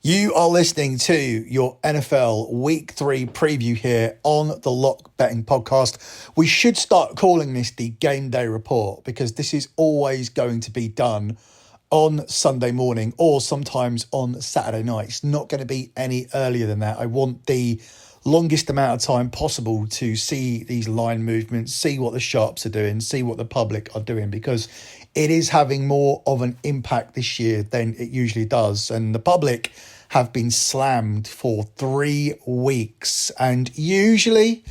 You are listening to your NFL Week 3 preview here on the Lock Betting Podcast. We should start calling this the Game Day Report because this is always going to be done on Sunday morning or sometimes on Saturday night. It's not going to be any earlier than that. I want the longest amount of time possible to see these line movements, see what the sharps are doing, see what the public are doing, because it is having more of an impact this year than it usually does. And the public have been slammed for 3 weeks. And usually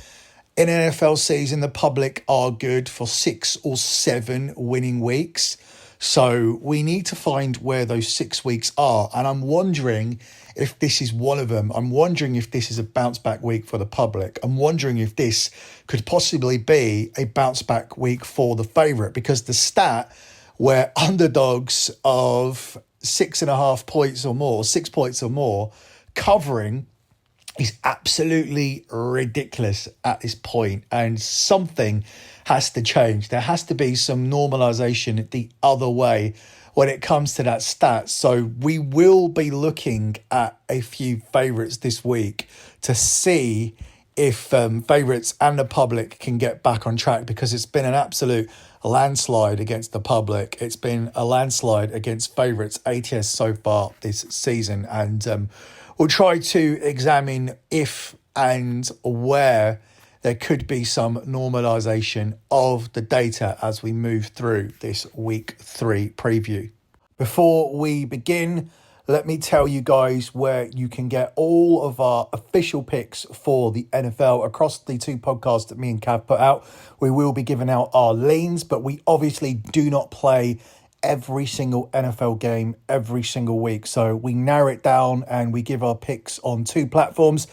in an NFL season, the public are good for 6 or 7 winning weeks. So we need to find where those 6 weeks are. And I'm wondering if this is one of them. I'm wondering if this is a bounce back week for the public. I'm wondering if this could possibly be a bounce back week for the favourite, because the stat where underdogs of 6.5 points or more, 6 points or more, covering is absolutely ridiculous at this point, and something has to change. There has to be some normalization the other way when it comes to that stat. So we will be looking at a few favourites this week to see if favourites and the public can get back on track, because it's been an absolute landslide against the public. It's been a landslide against favourites, ATS, so far this season. And we'll try to examine if and where there could be some normalisation of the data as we move through this Week 3 preview. Before we begin, let me tell you guys where you can get all of our official picks for the NFL across the 2 podcasts that me and Cav put out. We will be giving out our leans, but we obviously do not play every single NFL game every single week. So we narrow it down and we give our picks on 2 platforms.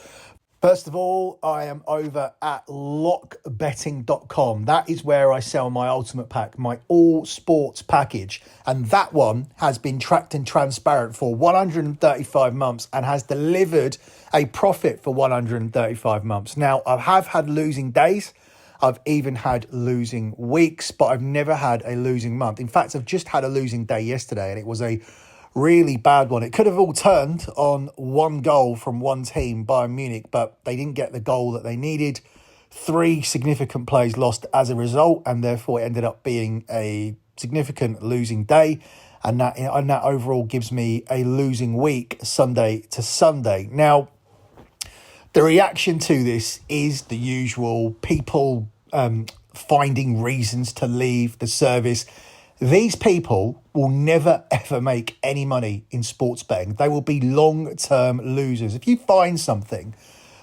First of all, I am over at lockbetting.com. That is where I sell my ultimate pack, my all sports package. And that one has been tracked and transparent for 135 months and has delivered a profit for 135 months. Now, I have had losing days. I've even had losing weeks, but I've never had a losing month. In fact, I've just had a losing day yesterday, and it was a really bad one. It could have all turned on one goal from one team, Bayern Munich, but they didn't get the goal that they needed. 3 significant plays lost as a result, and therefore it ended up being a significant losing day. And that overall gives me a losing week, Sunday to Sunday. Now, the reaction to this is the usual: people finding reasons to leave the service. These people will never, ever make any money in sports betting. They will be long-term losers. If you find something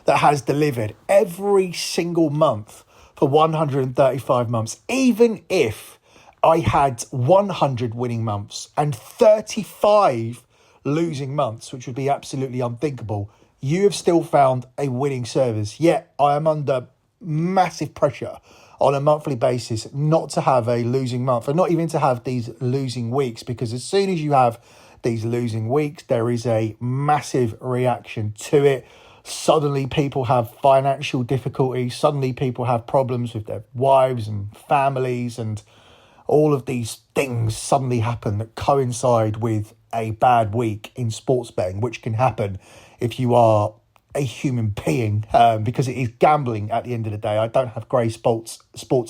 that has delivered every single month for 135 months, even if I had 100 winning months and 35 losing months, which would be absolutely unthinkable, you have still found a winning service. Yet I am under massive pressure on a monthly basis not to have a losing month, and not even to have these losing weeks, because as soon as you have these losing weeks, there is a massive reaction to it. Suddenly people have financial difficulties. Suddenly people have problems with their wives and families, and all of these things suddenly happen that coincide with a bad week in sports betting, which can happen if you are a human being, because it is gambling at the end of the day. I don't have Grey Sports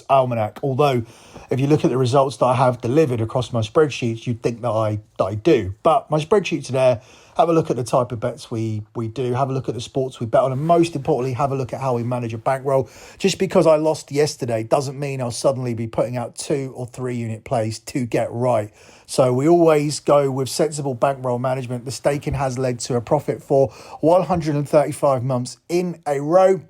Almanac, although if you look at the results that I have delivered across my spreadsheets, you'd think that I do. But my spreadsheets are there. Have a look at the type of bets we do. Have a look at the sports we bet on. And most importantly, have a look at how we manage a bankroll. Just because I lost yesterday doesn't mean I'll suddenly be putting out 2 or 3 unit plays to get right. So we always go with sensible bankroll management. The staking has led to a profit for 135 months in a row.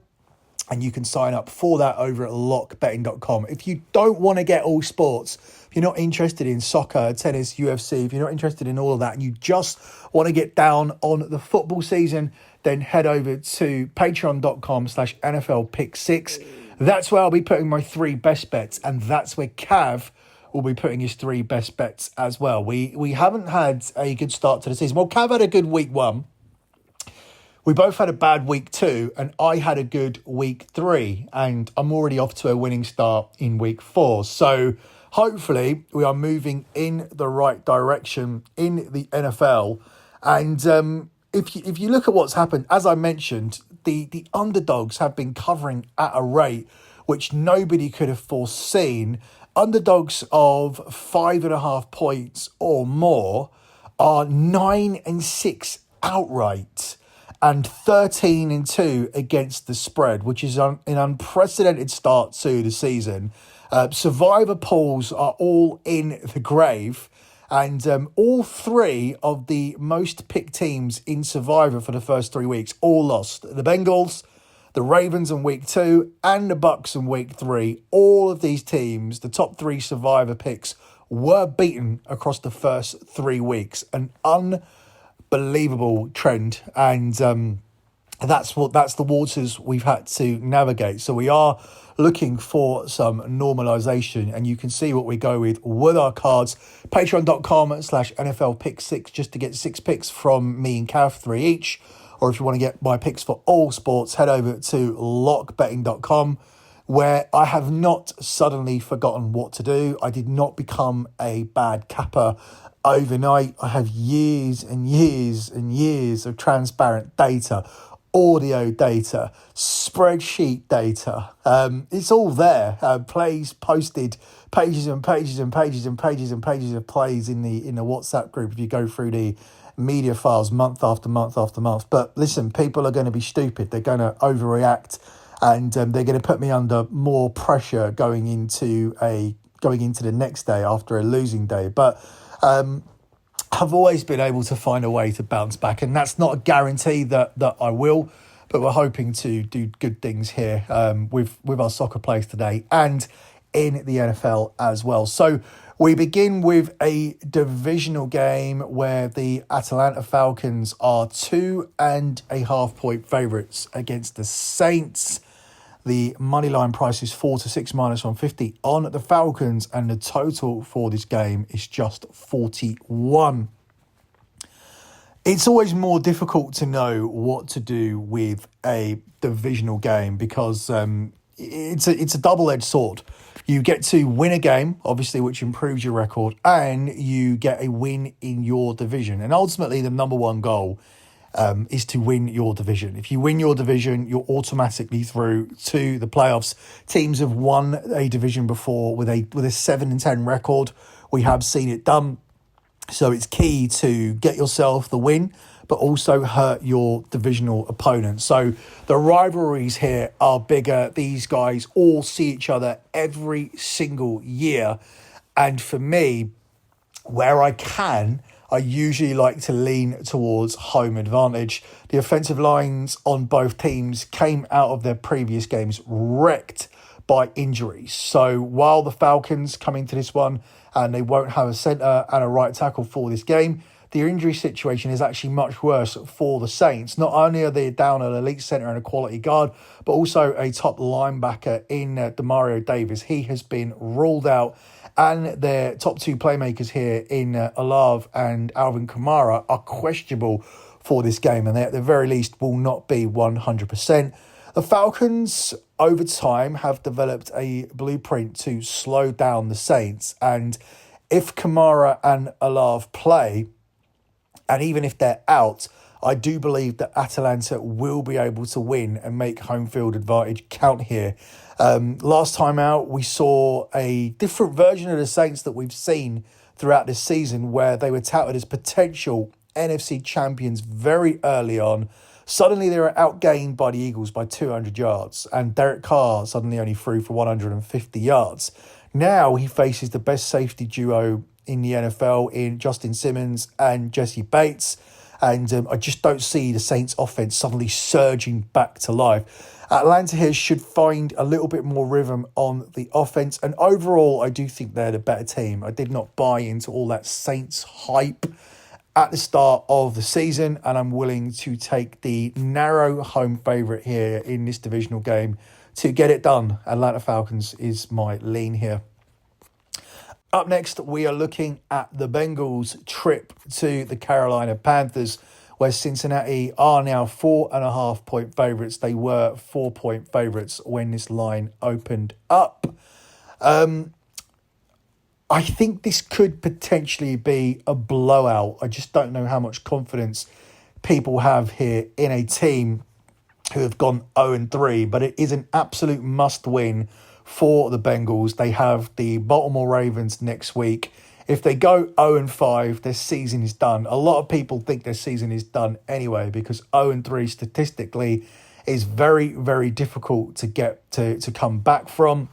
And you can sign up for that over at lockbetting.com. If you don't want to get all sports, if you're not interested in soccer, tennis, UFC, if you're not interested in all of that and you just want to get down on the football season, then head over to patreon.com/NFLpick6. That's where I'll be putting my 3 best bets, and that's where Cav will be putting his 3 best bets as well. We haven't had a good start to the season. Well, Cav had a good week 1. We both had a bad week 2, and I had a good week 3, and I'm already off to a winning start in week 4. So hopefully we are moving in the right direction in the NFL. And if you look at what's happened, as I mentioned, the underdogs have been covering at a rate which nobody could have foreseen. Underdogs of 5.5 points or more are 9-6 outright and 13-2 against the spread, which is an unprecedented start to the season. Survivor pools are all in the grave. And all three of the most picked teams in Survivor for the first 3 weeks all lost. The Bengals, the Ravens in week 2, and the Bucks in week 3. All of these teams, the top 3 Survivor picks, were beaten across the first 3 weeks. An unbelievable trend. And that's the waters we've had to navigate. So we are looking for some normalization, and you can see what we go with our cards. Patreon.com/NFL Pick 6 just to get 6 picks from me and Kath, 3 each. Or if you want to get my picks for all sports, head over to lockbetting.com, where I have not suddenly forgotten what to do. I did not become a bad capper overnight. I have years and years and years of transparent data, audio data, spreadsheet data. It's all there. Plays posted, pages and pages and pages and pages and pages of plays in the WhatsApp group if you go through the media files month after month after month. But listen, people are going to be stupid. They're going to overreact, and they're going to put me under more pressure going into the next day after a losing day. But I've always been able to find a way to bounce back, and that's not a guarantee that I will, but we're hoping to do good things here with our soccer plays today and in the NFL as well. So we begin with a divisional game where the Atlanta Falcons are 2.5 point favourites against the Saints. The moneyline price is 4-6 minus 150 on the Falcons, and the total for this game is just 41. It's always more difficult to know what to do with a divisional game because it's a double-edged sword. You get to win a game, obviously, which improves your record, and you get a win in your division. And ultimately, the number one goal is to win your division. If you win your division, you're automatically through to the playoffs. Teams have won a division before with a 7-10 record. We have seen it done. So it's key to get yourself the win, but also hurt your divisional opponent. So the rivalries here are bigger. These guys all see each other every single year. And for me, where I can, I usually like to lean towards home advantage. The offensive lines on both teams came out of their previous games wrecked by injuries. So while the Falcons come into this one and they won't have a centre and a right tackle for this game, the injury situation is actually much worse for the Saints. Not only are they down an elite centre and a quality guard, but also a top linebacker in Demario Davis. He has been ruled out. And their top 2 playmakers here in Olave and Alvin Kamara are questionable for this game, and they at the very least will not be 100%. The Falcons, over time, have developed a blueprint to slow down the Saints, and if Kamara and Olave play, and even if they're out, I do believe that Atlanta will be able to win and make home field advantage count here. Last time out, we saw a different version of the Saints that we've seen throughout this season, where they were touted as potential NFC champions very early on. Suddenly, they were outgained by the Eagles by 200 yards, and Derek Carr suddenly only threw for 150 yards. Now he faces the best safety duo in the NFL in Justin Simmons and Jesse Bates. And I just don't see the Saints offense suddenly surging back to life. Atlanta here should find a little bit more rhythm on the offense. And overall, I do think they're the better team. I did not buy into all that Saints hype at the start of the season. And I'm willing to take the narrow home favourite here in this divisional game to get it done. Atlanta Falcons is my lean here. Up next, we are looking at the Bengals' trip to the Carolina Panthers, where Cincinnati are now 4.5 point favourites. They were 4 point favourites when this line opened up. I think this could potentially be a blowout. I just don't know how much confidence people have here in a team who have gone 0-3, but it is an absolute must-win for the Bengals. They have the Baltimore Ravens next week. If they go 0-5, their season is done. A lot of people think their season is done anyway, because 0-3 statistically is very, very difficult to get to come back from.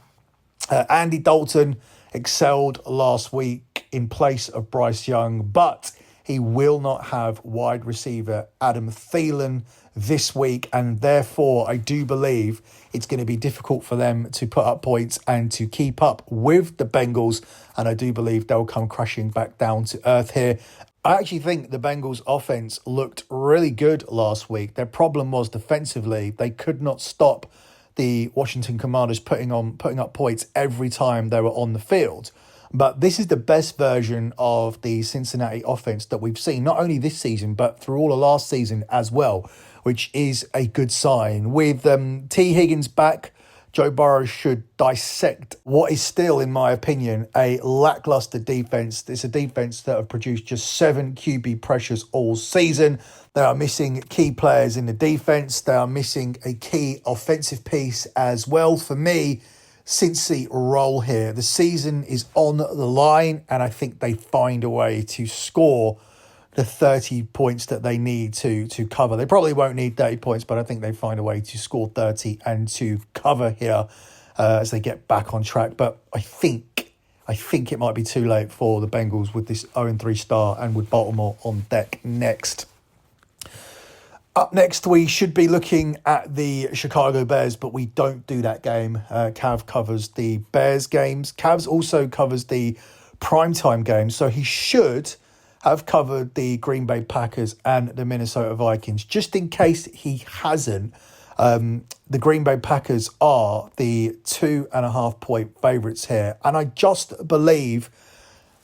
Andy Dalton excelled last week in place of Bryce Young, but he will not have wide receiver Adam Thielen this week, and therefore I do believe it's going to be difficult for them to put up points and to keep up with the Bengals, and I do believe they'll come crashing back down to earth here. I actually think the Bengals offense looked really good last week. Their problem was defensively. They could not stop the Washington Commanders putting up points every time they were on the field. But this is the best version of the Cincinnati offense that we've seen, not only this season, but through all of last season as well, which is a good sign. With T. Higgins back, Joe Burrow should dissect what is still, in my opinion, a lackluster defense. It's a defense that have produced just 7 QB pressures all season. They are missing key players in the defense. They are missing a key offensive piece as well. For me, Cincy roll here. The season is on the line, and I think they find a way to score the 30 points that they need to cover. They probably won't need 30 points, but I think they find a way to score 30 and to cover here as they get back on track. But I think it might be too late for the Bengals with this 0-3 start, and with Baltimore on deck next. Up next, we should be looking at the Chicago Bears, but we don't do that game. Cav covers the Bears games. Cavs also covers the primetime games, so he should have covered the Green Bay Packers and the Minnesota Vikings. Just in case he hasn't, the Green Bay Packers are the 2.5 point favourites here, and I just believe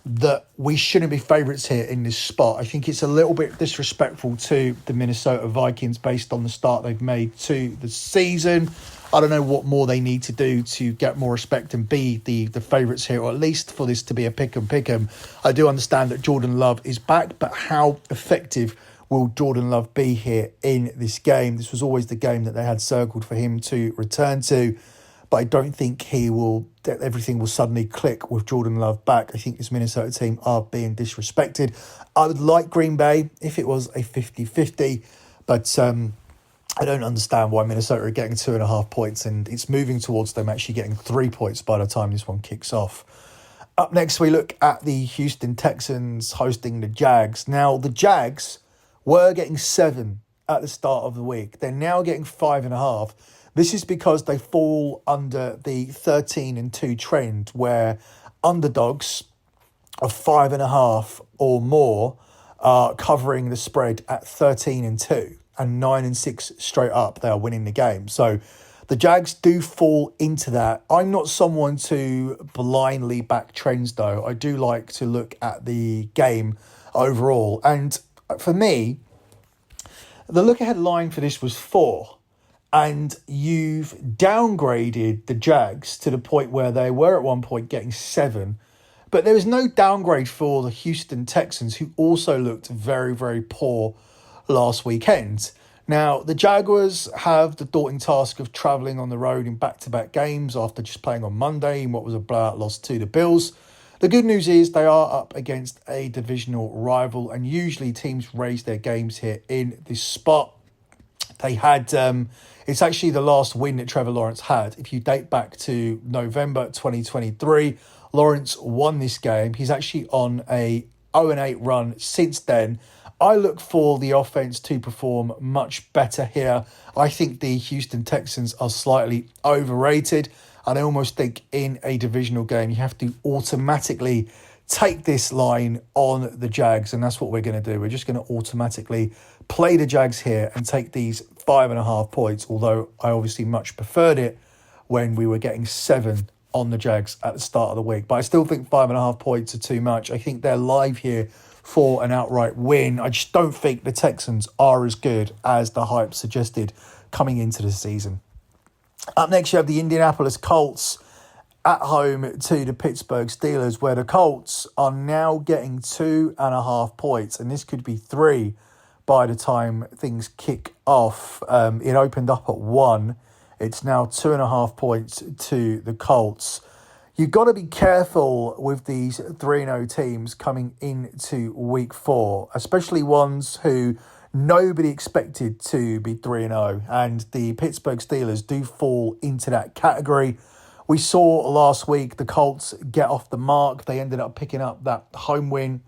that we shouldn't be favourites here in this spot. I think it's a little bit disrespectful to the Minnesota Vikings based on the start they've made to the season. I don't know what more they need to do to get more respect and be the favourites here, or at least for this to be a pick-em. I do understand that Jordan Love is back, but how effective will Jordan Love be here in this game? This was always the game that they had circled for him to return to, but I don't think everything will suddenly click with Jordan Love back. I think this Minnesota team are being disrespected. I would like Green Bay if it was a 50-50, but I don't understand why Minnesota are getting 2.5 points, and it's moving towards them actually getting 3 points by the time this one kicks off. Up next, we look at the Houston Texans hosting the Jags. Now, the Jags were getting 7 at the start of the week. They're now getting 5.5. This is because they fall under the 13-2 trend, where underdogs of 5.5 or more are covering the spread at 13-2, and 9-6 straight up. They are winning the game. So the Jags do fall into that. I'm not someone to blindly back trends, though. I do like to look at the game overall. And for me, the look-ahead line for this was 4. And you've downgraded the Jags to the point where they were at one point getting 7. But there was no downgrade for the Houston Texans, who also looked very, very poor last weekend. Now, the Jaguars have the daunting task of travelling on the road in back-to-back games after just playing on Monday in what was a blowout loss to the Bills. The good news is they are up against a divisional rival, and usually teams raise their games here in this spot. They had, it's actually the last win that Trevor Lawrence had. If you date back to November 2023, Lawrence won this game. He's actually on a 0-8 run since then. I look for the offense to perform much better here. I think the Houston Texans are slightly overrated, and I almost think in a divisional game, you have to automatically take this line on the Jags, and that's what we're going to do. We're just going to automatically play the Jags here and take these 5.5 points, although I obviously much preferred it when we were getting 7 on the Jags at the start of the week. But I still think 5.5 points are too much. I think they're live here for an outright win. I just don't think the Texans are as good as the hype suggested coming into the season. Up next, you have the Indianapolis Colts at home to the Pittsburgh Steelers, where the Colts are now getting 2.5 points, and this could be 3 by the time things kick off. It opened up at 1. It's now 2.5 points to the Colts. You've got to be careful with these 3-0 teams coming into week 4, especially ones who nobody expected to be 3-0. And the Pittsburgh Steelers do fall into that category. We saw last week the Colts get off the mark. They ended up picking up that home win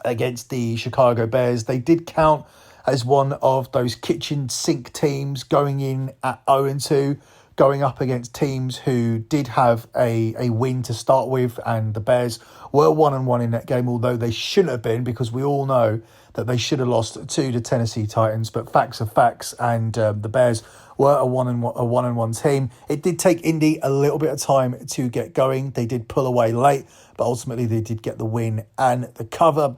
against the Chicago Bears. They did count as one of those kitchen sink teams going in at 0-2, going up against teams who did have a win to start with, and the Bears were 1-1 in that game, although they shouldn't have been, because we all know that they should have lost to the Tennessee Titans. But facts are facts, and the Bears were a 1-1 team. It did take Indy a little bit of time to get going. They did pull away late, but ultimately they did get the win and the cover.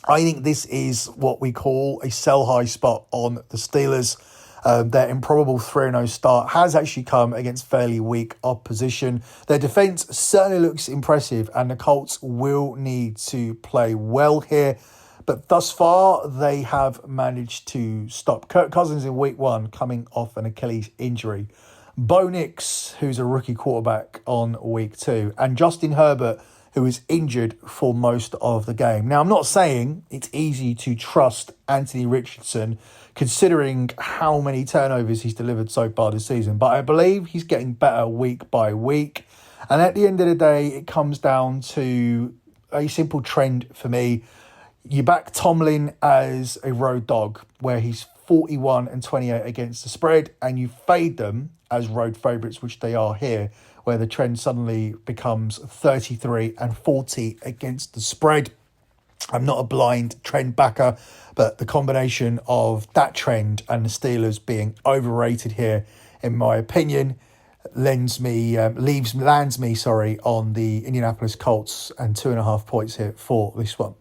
I think this is what we call a sell-high spot on the Steelers. Their improbable 3-0 start has actually come against fairly weak opposition. Their defence certainly looks impressive, and the Colts will need to play well here. But thus far, they have managed to stop Kirk Cousins in week 1 coming off an Achilles injury. Bo Nix, who's a rookie quarterback, on week 2. And Justin Herbert, who was injured for most of the game. Now, I'm not saying it's easy to trust Anthony Richardson, considering how many turnovers he's delivered so far this season, but I believe he's getting better week by week. And at the end of the day, it comes down to a simple trend for me. You back Tomlin as a road dog, where he's 41-28 against the spread, and you fade them as road favourites, which they are here, where the trend suddenly becomes 33-40 against the spread. I'm not a blind trend backer, but the combination of that trend and the Steelers being overrated here, in my opinion, lands me on the Indianapolis Colts and 2.5 points here for this one.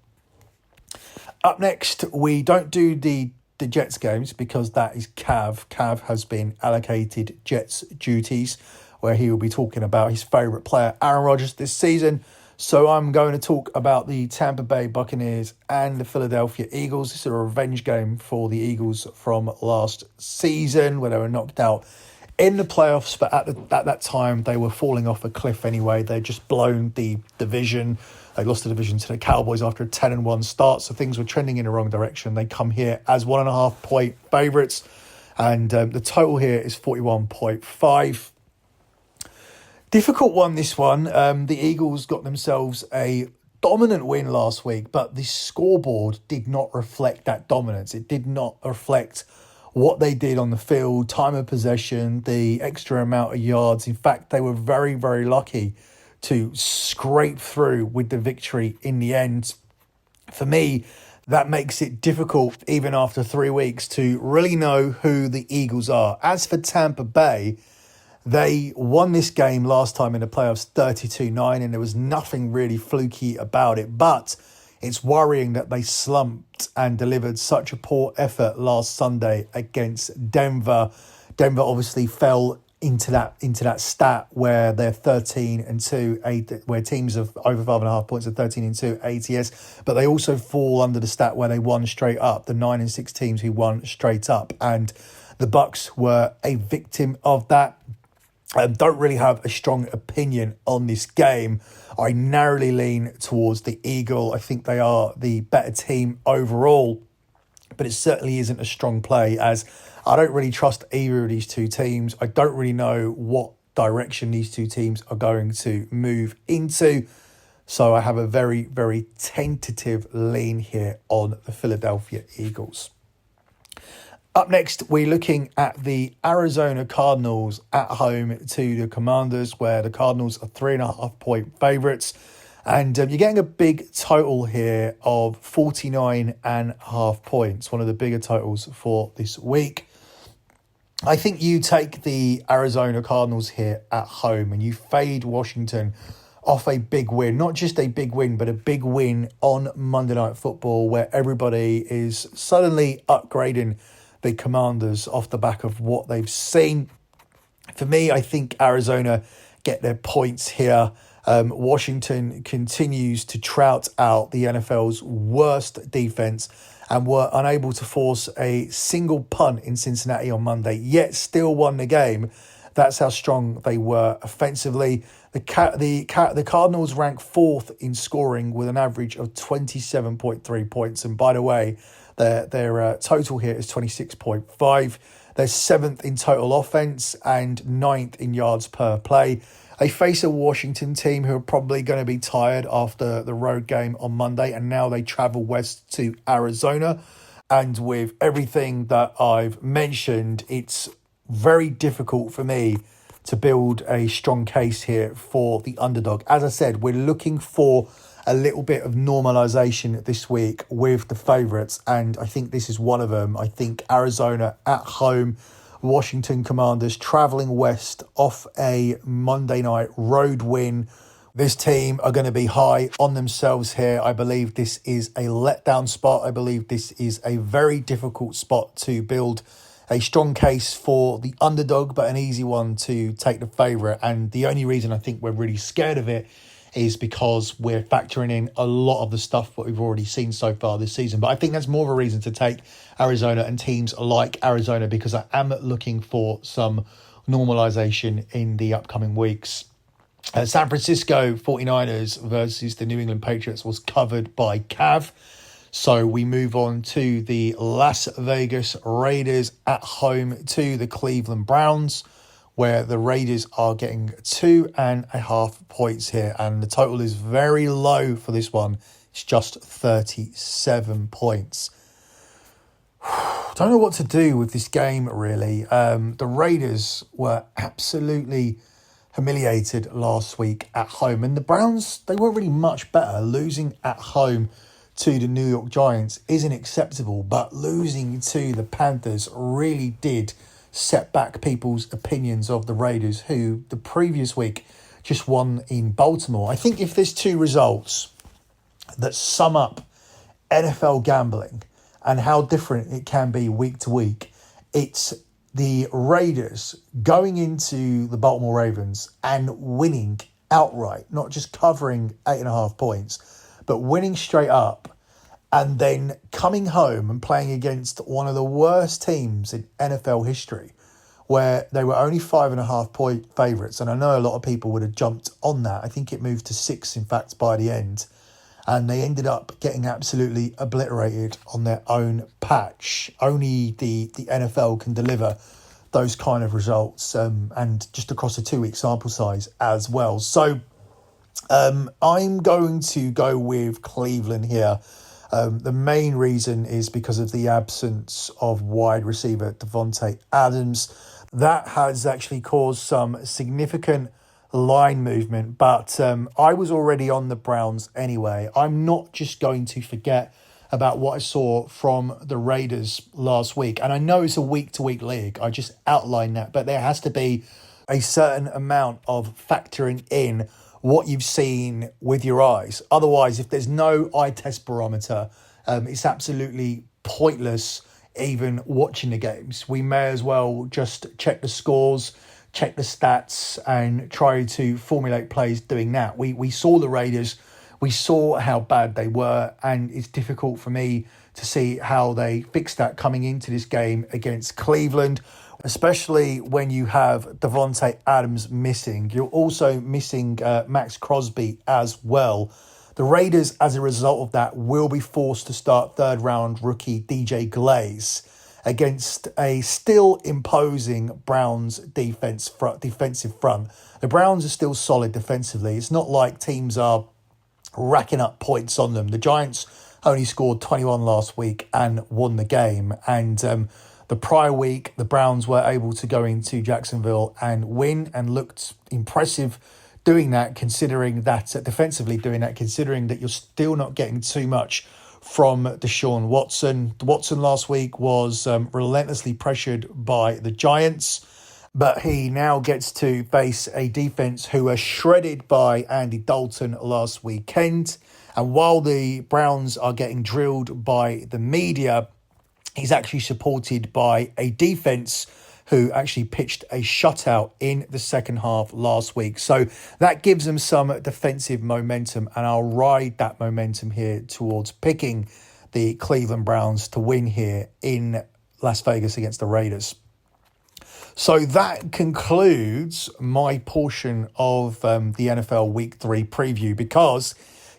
Up next, we don't do the Jets games because that is Cav. Cav has been allocated Jets duties, where he will be talking about his favourite player, Aaron Rodgers, this season. So I'm going to talk about the Tampa Bay Buccaneers and the Philadelphia Eagles. This is a revenge game for the Eagles from last season, where they were knocked out in the playoffs. But at that time, they were falling off a cliff anyway. They'd just blown the division. They lost the division to the Cowboys after a 10-1 start. So things were trending in the wrong direction. They come here as 1.5 point favourites. And the total here is 41.5. Difficult one, this one. The Eagles got themselves a dominant win last week, but the scoreboard did not reflect that dominance. It did not reflect what they did on the field, time of possession, the extra amount of yards. In fact, they were very, very lucky to scrape through with the victory in the end. For me, that makes it difficult, even after 3 weeks, to really know who the Eagles are. As for Tampa Bay, they won this game last time in the playoffs 32-9, and there was nothing really fluky about it. But it's worrying that they slumped and delivered such a poor effort last Sunday against Denver. Denver obviously fell into that stat where they're 13-2, where teams of over 5.5 points are 13-2 ATS, but they also fall under the stat where they won straight up, the 9-6 teams who won straight up, and the Bucs were a victim of that. I don't really have a strong opinion on this game. I narrowly lean towards the Eagle. I think they are the better team overall, but it certainly isn't a strong play, as I don't really trust either of these two teams. I don't really know what direction these two teams are going to move into. So I have a very, very tentative lean here on the Philadelphia Eagles. Up next, we're looking at the Arizona Cardinals at home to the Commanders, where the Cardinals are 3.5 point favourites. And you're getting a big total here of 49.5 points, one of the bigger totals for this week. I think you take the Arizona Cardinals here at home and you fade Washington off a big win, not just a big win, but a big win on Monday Night Football, where everybody is suddenly upgrading the Commanders off the back of what they've seen. For me, I think Arizona get their points here. Washington continues to trout out the NFL's worst defense and were unable to force a single punt in Cincinnati on Monday, yet still won the game. That's how strong they were offensively. The Cardinals rank fourth in scoring with an average of 27.3 points. And by the way, their total here is 26.5. They're seventh in total offense and ninth in yards per play. They face a Washington team who are probably going to be tired after the road game on Monday, and now they travel west to Arizona. And with everything that I've mentioned, it's very difficult for me to build a strong case here for the underdog. As I said, we're looking for a little bit of normalization this week with the favourites, and I think this is one of them. I think Arizona at home, Washington Commanders travelling west off a Monday night road win. This team are going to be high on themselves here. I believe this is a letdown spot. I believe this is a very difficult spot to build a strong case for the underdog, but an easy one to take the favourite. And the only reason I think we're really scared of it is because we're factoring in a lot of the stuff that we've already seen so far this season. But I think that's more of a reason to take Arizona and teams like Arizona, because I am looking for some normalization in the upcoming weeks. San Francisco 49ers versus the New England Patriots was covered by Cav. So we move on to the Las Vegas Raiders at home to the Cleveland Browns, where the Raiders are getting 2.5 points here. And the total is very low for this one. It's just 37 points. Don't know what to do with this game, really. The Raiders were absolutely humiliated last week at home. And the Browns, they weren't really much better. Losing at home to the New York Giants isn't acceptable, but losing to the Panthers really did set back people's opinions of the Raiders, who the previous week just won in Baltimore. I think if there's two results that sum up NFL gambling and how different it can be week to week, it's the Raiders going into the Baltimore Ravens and winning outright, not just covering 8.5 points, but winning straight up, and then coming home and playing against one of the worst teams in NFL history, where they were only 5.5 point favourites. And I know a lot of people would have jumped on that. I think it moved to 6, in fact, by the end. And they ended up getting absolutely obliterated on their own patch. Only the NFL can deliver those kind of results, and just across a 2-week sample size as well. So I'm going to go with Cleveland here. The main reason is because of the absence of wide receiver Davante Adams. That has actually caused some significant line movement, but I was already on the Browns anyway. I'm not just going to forget about what I saw from the Raiders last week. And I know it's a week-to-week league. I just outlined that, but there has to be a certain amount of factoring in what you've seen with your eyes. Otherwise, if there's no eye test barometer, it's absolutely pointless even watching the games. We may as well just check the scores, check the stats, and try to formulate plays doing that. We saw the Raiders, we saw how bad they were, and it's difficult for me to see how they fixed that coming into this game against Cleveland, especially when you have Davante Adams missing. You're also missing Max Crosby as well. The Raiders, as a result of that, will be forced to start third-round rookie DJ Glaze against a still imposing Browns defensive front. The Browns are still solid defensively. It's not like teams are racking up points on them. The Giants only scored 21 last week and won the game. And the prior week, the Browns were able to go into Jacksonville and win, and looked impressive doing that, considering that you're still not getting too much from Deshaun Watson. Watson last week was relentlessly pressured by the Giants, but he now gets to face a defense who were shredded by Andy Dalton last weekend. And while the Browns are getting drilled by the media, he's actually supported by a defense who actually pitched a shutout in the second half last week. So that gives them some defensive momentum, and I'll ride that momentum here towards picking the Cleveland Browns to win here in Las Vegas against the Raiders. So that concludes my portion of the NFL Week 3 preview, because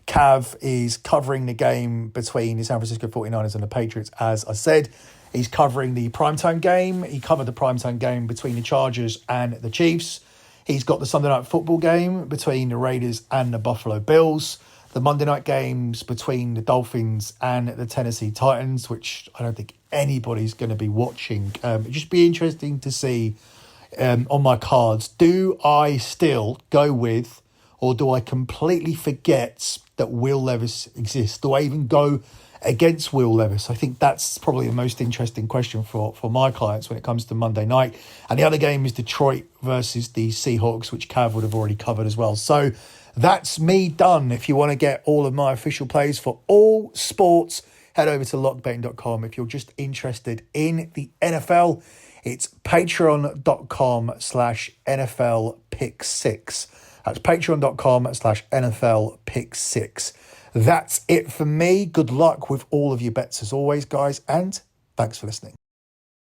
Cav is covering the game between the San Francisco 49ers and the Patriots. As I said, he's covering the primetime game. He covered the primetime game between the Chargers and the Chiefs. He's got the Sunday night football game between the Raiders and the Buffalo Bills. The Monday night games between the Dolphins and the Tennessee Titans, which I don't think anybody's going to be watching. It'd just be interesting to see on my cards, do I still go with, or do I completely forget that Will Levis exists? Do I even go against Will Levis? I think that's probably the most interesting question for my clients when it comes to Monday night. And the other game is Detroit versus the Seahawks, which Cav would have already covered as well. So that's me done. If you want to get all of my official plays for all sports, head over to lockbetting.com. If you're just interested in the NFL, it's patreon.com/NFL Pick 6. That's patreon.com/NFL Pick 6. That's it for me. Good luck with all of your bets as always, guys, and thanks for listening.